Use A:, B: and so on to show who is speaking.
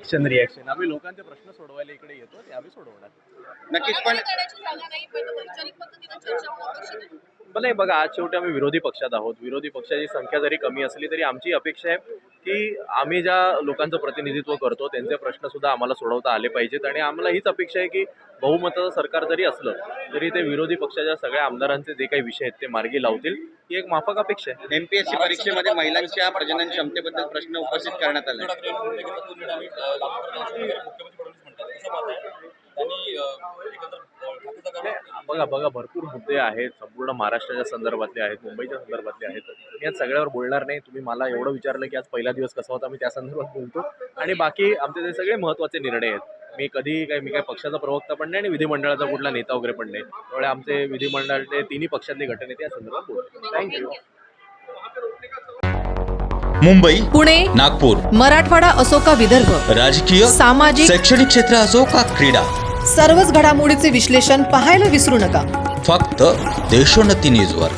A: Action reaction, आम्ही लोकांचे प्रश्न सोडवायला इकडे येतो, ते आम्ही सोडवणार.
B: नक्कीच. पण
A: नाही बघा, आज शेवटी आम्ही विरोधी पक्षात आहोत. विरोधी पक्षाची संख्या जरी कमी असली तरी आमची अपेक्षा आहे की आम्ही ज्या लोकांचं प्रतिनिधित्व करतो त्यांचे प्रश्न सुद्धा आम्हाला सोडवता आले पाहिजेत. आणि आम्हाला हीच अपेक्षा आहे की बहुमताचं सरकार जरी असलं तरी ते विरोधी पक्षाच्या सगळ्या आमदारांचे जे काही विषय आहेत ते मार्गी लावतील, ही एक माफक अपेक्षा आहे.
B: एमपीएससी परीक्षेमध्ये महिलांच्या प्रजनन क्षमतेबद्दल प्रश्न उपस्थित करण्यात आले.
A: बघा भरपूर मुद्दे आहेत, संपूर्ण महाराष्ट्राच्या संदर्भातले आहेत, मुंबईच्या संदर्भातले आहेत. मी आज सगळ्यावर बोलणार नाही. तुम्ही मला एवढं विचारलं की आज पहिला दिवस कसा होता, मी त्या संदर्भात बोलतो. आणि बाकी आमचे ते सगळे महत्त्वाचे निर्णय आहेत. मी काय पक्षाचा प्रवक्ता पण नाही आणि विधिमंडळाचा कुठला नेता वगैरे पण नाही. त्यामुळे आमचे विधिमंडळाचे तिन्ही पक्षातले गटनेते या संदर्भात बोलतो. थँक्यू.
C: मुंबई,
D: पुणे,
C: नागपूर,
D: मराठवाडा असो का विदर्भ,
C: राजकीय,
D: सामाजिक,
C: शैक्षणिक क्षेत्र असो का क्रीडा,
D: सर्वच घडामोडीचे विश्लेषण पाहायला विसरू नका.
C: फक्त देशोन्नती न्यूजवर.